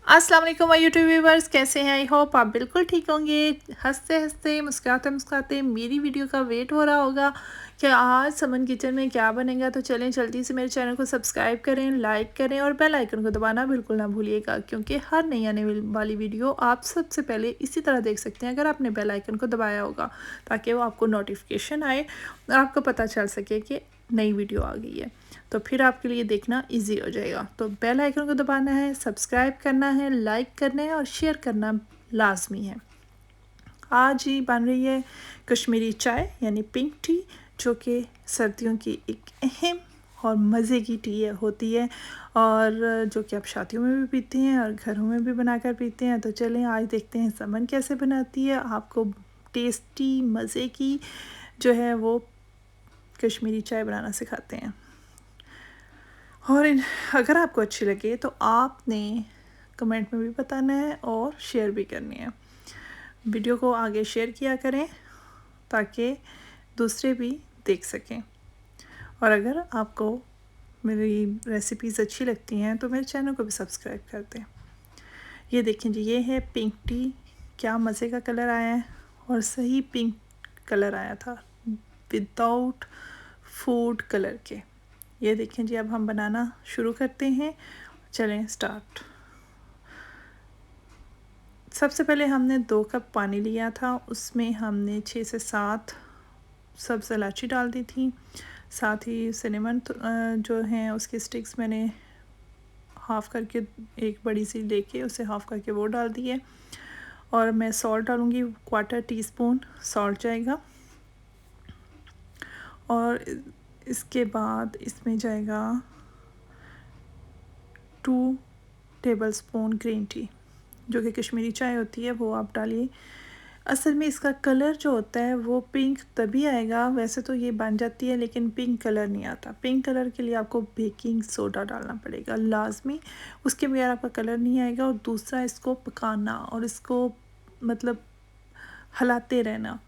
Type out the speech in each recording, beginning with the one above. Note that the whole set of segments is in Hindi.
अस्सलाम वालेकुम माय यूट्यूब व्यूवर्स, कैसे हैं? आई होप आप बिल्कुल ठीक होंगे। हंसते हंसते मुस्कुराते मुस्कुराते मेरी वीडियो का वेट हो रहा होगा कि आज समन किचन में क्या बनेगा। तो चलें जल्दी से मेरे चैनल को सब्सक्राइब करें, लाइक करें और बेल आइकन को दबाना बिल्कुल ना भूलिएगा, क्योंकि हर नई आने वाली वीडियो आप सबसे पहले इसी तरह देख सकते हैं अगर आपने बेल आइकन को दबाया होगा, ताकि वो आपको नोटिफिकेशन आए और आपको पता चल सके कि नई वीडियो आ गई है। तो फिर आपके लिए देखना इजी हो जाएगा। तो बेल आइकन को दबाना है, सब्सक्राइब करना है, लाइक करना है और शेयर करना लाजमी है। आज ही बन रही है कश्मीरी चाय यानी पिंक टी, जो कि सर्दियों की एक अहम और मज़े की टी होती है, और जो कि आप शादियों में भी पीते हैं और घरों में भी बनाकर पीते हैं। तो चलें आज देखते हैं समन कैसे बनाती है। आपको टेस्टी मज़े की जो है वो कश्मीरी चाय बनाना सिखाते हैं। और अगर आपको अच्छी लगे तो आपने कमेंट में भी बताना है और शेयर भी करनी है। वीडियो को आगे शेयर किया करें ताकि दूसरे भी देख सकें। और अगर आपको मेरी रेसिपीज़ अच्छी लगती हैं तो मेरे चैनल को भी सब्सक्राइब कर दें। ये देखें जी, ये है पिंक टी। क्या मज़े का कलर आया है, और सही पिंक कलर आया था विदाउट फूड कलर के। ये देखें जी, अब हम बनाना शुरू करते हैं। चलें स्टार्ट। सबसे पहले हमने 2 कप पानी लिया था, उसमें हमने 6 से 7 सब्ज़ इलायची डाल दी थी। साथ ही सिनेमन जो हैं उसके स्टिक्स मैंने हाफ़ करके, एक बड़ी सी लेके उसे हाफ़ करके वो डाल दी है। और मैं सॉल्ट डालूँगी, 1/4 टीस्पून सॉल्ट जाएगा। और इसके बाद इसमें जाएगा 2 टेबलस्पून ग्रीन टी, जो कि कश्मीरी चाय होती है, वो आप डालिए। असल में इसका कलर जो होता है वो पिंक तभी आएगा, वैसे तो ये बन जाती है लेकिन पिंक कलर नहीं आता। पिंक कलर के लिए आपको बेकिंग सोडा डालना पड़ेगा लाजमी, उसके बगैर आपका कलर नहीं आएगा। और दूसरा, इसको पकाना और इसको मतलब हिलाते रहना,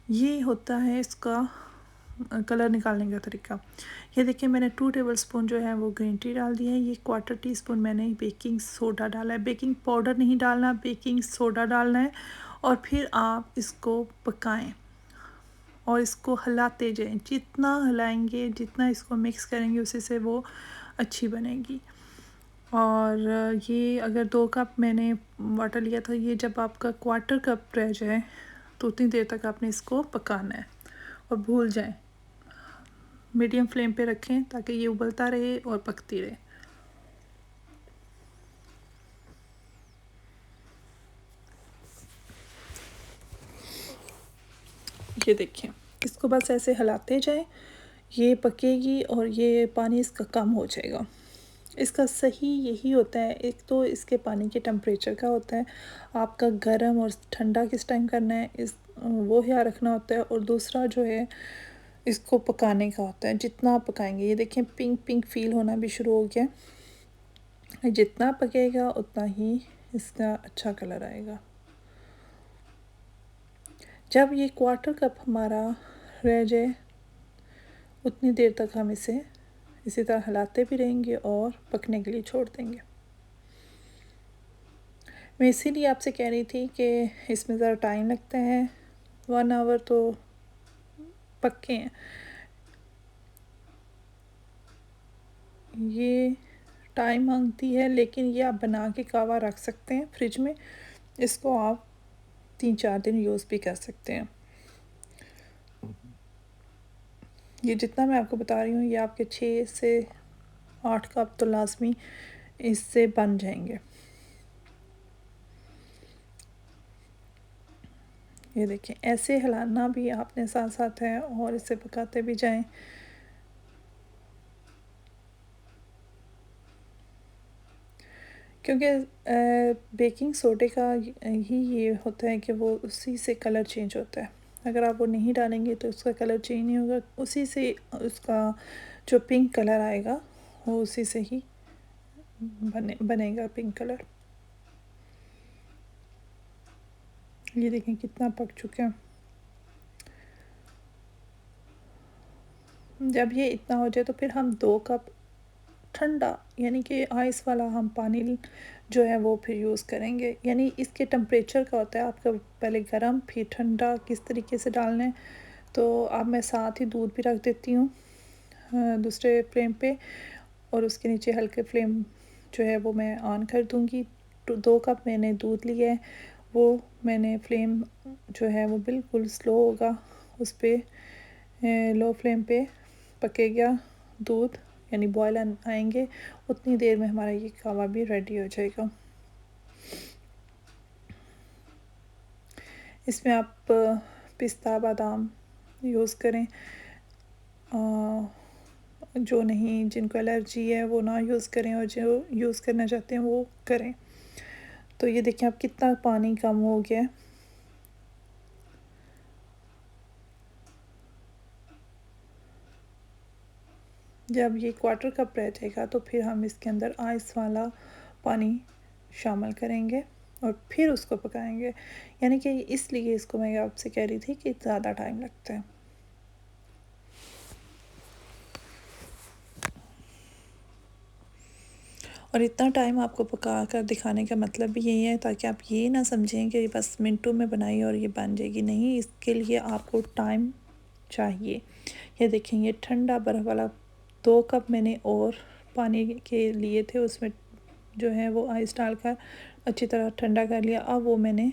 ये होता है इसका कलर निकालने का तरीका। ये देखिए, मैंने 2 टेबलस्पून जो है वो ग्रीन टी डाल दी है। ये 1/4 टीस्पून मैंने बेकिंग सोडा डाला है। बेकिंग पाउडर नहीं डालना, बेकिंग सोडा डालना है। और फिर आप इसको पकाएं और इसको हिलाते जाएं। जितना हिलाएंगे, जितना इसको मिक्स करेंगे, उसी से वो अच्छी बनेगी। और ये अगर 2 कप मैंने वाटर लिया था, ये जब आपका 1/4 कप रह जाए तो उतनी देर तक आपने इसको पकाना है और भूल जाएं। मीडियम फ्लेम पे रखें ताकि ये उबलता रहे और पकती रहे। ये देखें, इसको बस ऐसे हिलाते जाएं, ये पकेगी और ये पानी इसका कम हो जाएगा। इसका सही यही होता है, एक तो इसके पानी के टेम्परेचर का होता है, आपका गर्म और ठंडा किस टाइम करना है इस वो ख्याल रखना होता है। और दूसरा जो है, इसको पकाने का होता है, जितना आप पकाएंगे। ये देखें, पिंक पिंक फील होना भी शुरू हो गया। जितना पकेगा उतना ही इसका अच्छा कलर आएगा। जब ये 1/4 कप हमारा रह जाए, उतनी देर तक हम इसे इसी तरह हिलाते भी रहेंगे और पकने के लिए छोड़ देंगे। मैं इसीलिए आपसे कह रही थी कि इसमें ज़रा टाइम लगता है, 1 आवर तो पक्के हैं। ये टाइम मांगती है, लेकिन ये आप बना के कावा रख सकते हैं फ्रिज में। इसको आप 3-4 दिन यूज़ भी कर सकते हैं। ये जितना मैं आपको बता रही हूँ, ये आपके 6 से 8 कप तो लाजमी इससे बन जाएंगे। ये देखें, ऐसे हिलाना भी आपने साथ साथ है और इसे पकाते भी जाएं। क्योंकि बेकिंग सोडे का ही ये होता है कि वो उसी से कलर चेंज होता है। अगर आप वो नहीं डालेंगे तो उसका कलर चेंज नहीं होगा, उसी से उसका जो पिंक कलर आएगा वो उसी से ही बनेगा पिंक कलर। ये देखें कितना पक चुके हैं। जब ये इतना हो जाए तो फिर हम 2 कप ठंडा यानी कि आइस वाला हम पानी जो है वो फिर यूज़ करेंगे। यानी इसके टेम्परेचर का होता है आपका पहले गरम फिर ठंडा किस तरीके से डालना है। तो अब मैं साथ ही दूध भी रख देती हूँ दूसरे फ्लेम पे, और उसके नीचे हल्के फ्लेम जो है वो मैं ऑन कर दूँगी। तो 2 कप मैंने दूध लिया है, वो मैंने फ्लेम जो है वो बिल्कुल स्लो होगा, उस पे लो फ्लेम पे पकेगा दूध, यानी बॉयल आएंगे, उतनी देर में हमारा ये कहवा भी रेडी हो जाएगा। इसमें आप पिस्ता बादाम यूज़ करें, जो नहीं जिनको एलर्जी है वो ना यूज़ करें, और जो यूज़ करना चाहते हैं वो करें। तो ये देखिए आप कितना पानी कम हो गया है। जब ये क्वार्टर कप रह जाएगा तो फिर हम इसके अंदर आइस वाला पानी शामिल करेंगे और फिर उसको पकाएंगे। यानी कि इसलिए इसको मैं आपसे कह रही थी कि ज़्यादा टाइम लगता है। और इतना टाइम आपको पका कर दिखाने का मतलब भी यही है ताकि आप ये ना समझें कि बस मिनटों में बनाई और ये बन जाएगी, नहीं, इसके लिए आपको टाइम चाहिए। ये देखें ये ठंडा बर्फ़ वाला 2 कप मैंने और पानी के लिए थे, उसमें जो है वो आइस डालकर अच्छी तरह ठंडा कर लिया। अब वो मैंने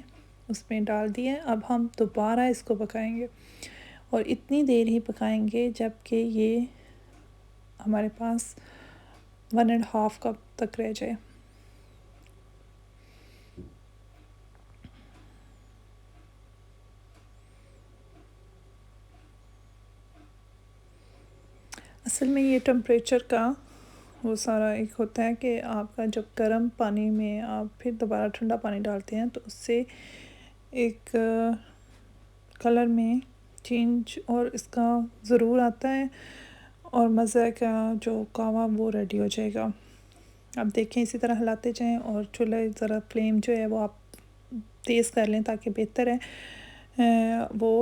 उसमें डाल दिया। अब हम दोबारा इसको पकाएंगे और इतनी देर ही पकाएंगे जबकि ये हमारे पास 1.5 कप तक रह जाए। असल में ये टेम्परेचर का वो सारा एक होता है कि आपका जब गर्म पानी में आप फिर दोबारा ठंडा पानी डालते हैं तो उससे एक कलर में चेंज और इसका ज़रूर आता है, और मज़े का जो कहवा वो रेडी हो जाएगा। अब देखें इसी तरह हिलाते जाएं और चूल्हे ज़रा फ्लेम जो है वो आप तेज़ कर लें ताकि बेहतर है वो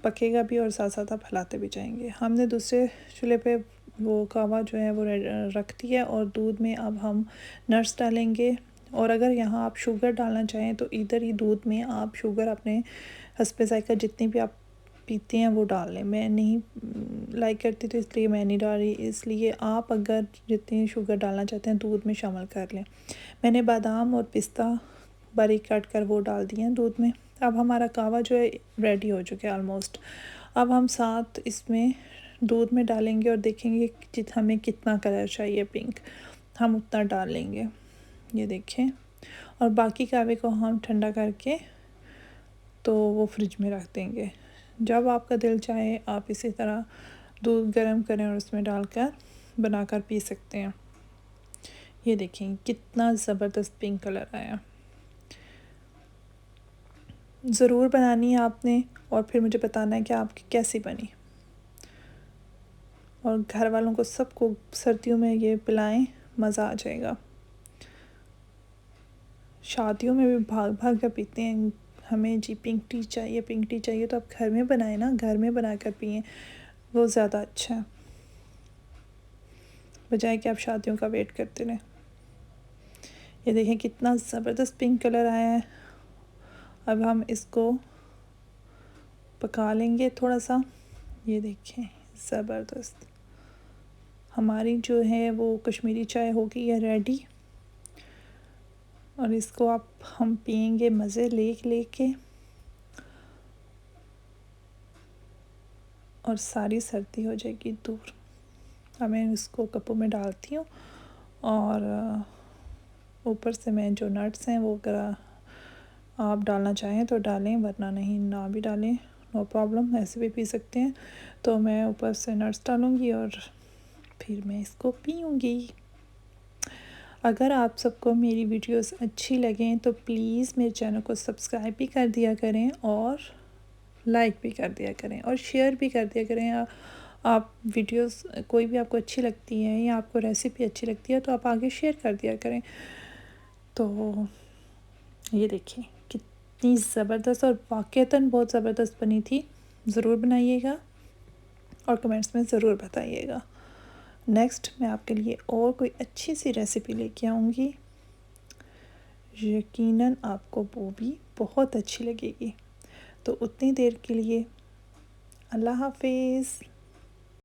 पकेगा भी और साथ साथ आप हिलाते भी जाएंगे। हमने दूसरे चूल्हे पे वो कहवा जो है वो रख दिया और दूध में अब हम नट्स डालेंगे। और अगर यहाँ आप शुगर डालना चाहें तो इधर ही दूध में आप शुगर अपने हस्बे ज़ायक़ा जितनी भी आप पीते हैं वो डाल लें। मैं नहीं लाइक करती तो इसलिए मैं नहीं डाल रही, इसलिए आप अगर जितनी शुगर डालना चाहते हैं दूध में शामिल कर लें। मैंने बादाम और पिस्ता बारीक काट कर वो डाल दिए हैं दूध में। अब हमारा कहवा जो है रेडी हो चुका है ऑलमोस्ट। अब हम साथ इसमें दूध में डालेंगे और देखेंगे कि हमें कितना कलर चाहिए पिंक, हम उतना डाल लेंगे। ये देखें, और बाकी कहवे को हम ठंडा करके तो वो फ्रिज में रख देंगे। जब आपका दिल चाहे आप इसी तरह दूध गर्म करें और उसमें डालकर बनाकर पी सकते हैं। ये देखें कितना ज़बरदस्त पिंक कलर आया। ज़रूर बनानी है आपने और फिर मुझे बताना है कि आपकी कैसी बनी। और घर वालों को सबको सर्दियों में ये पिलाएं, मज़ा आ जाएगा। शादियों में भी भाग भाग कर पीते हैं, हमें जी पिंक टी चाहिए, पिंक टी चाहिए, तो आप घर में बनाएं ना, घर में बना कर पिएँ, वो ज़्यादा अच्छा है बजाय कि आप शादियों का वेट करते रहें। ये देखें कितना ज़बरदस्त पिंक कलर आया है। अब हम इसको पका लेंगे थोड़ा सा। ये देखें ज़बरदस्त हमारी जो है वो कश्मीरी चाय होगी ये रेडी, और इसको आप हम पियेंगे मज़े लेके और सारी सर्दी हो जाएगी दूर। अब मैं इसको कपों में डालती हूँ और ऊपर से मैं जो नट्स हैं वो अगर आप डालना चाहें तो डालें, वरना नहीं ना भी डालें, नो प्रॉब्लम, ऐसे भी पी सकते हैं। तो मैं ऊपर से नट्स डालूँगी और फिर मैं इसको पीऊँगी। अगर आप सबको मेरी वीडियोस अच्छी लगें तो प्लीज़ मेरे चैनल को सब्सक्राइब भी कर दिया करें और लाइक भी कर दिया करें और शेयर भी कर दिया करें। आप वीडियोस कोई भी आपको अच्छी लगती है या आपको रेसिपी अच्छी लगती है तो आप आगे शेयर कर दिया करें। तो ये देखिए कितनी ज़बरदस्त और वाक़ईतन बहुत ज़बरदस्त बनी थी। ज़रूर बनाइएगा और कमेंट्स में ज़रूर बताइएगा। नेक्स्ट मैं आपके लिए और कोई अच्छी सी रेसिपी लेके आऊँगी। यकीनन आपको वो भी बहुत अच्छी लगेगी। तो उतनी देर के लिए अल्लाह हाफ़िज़।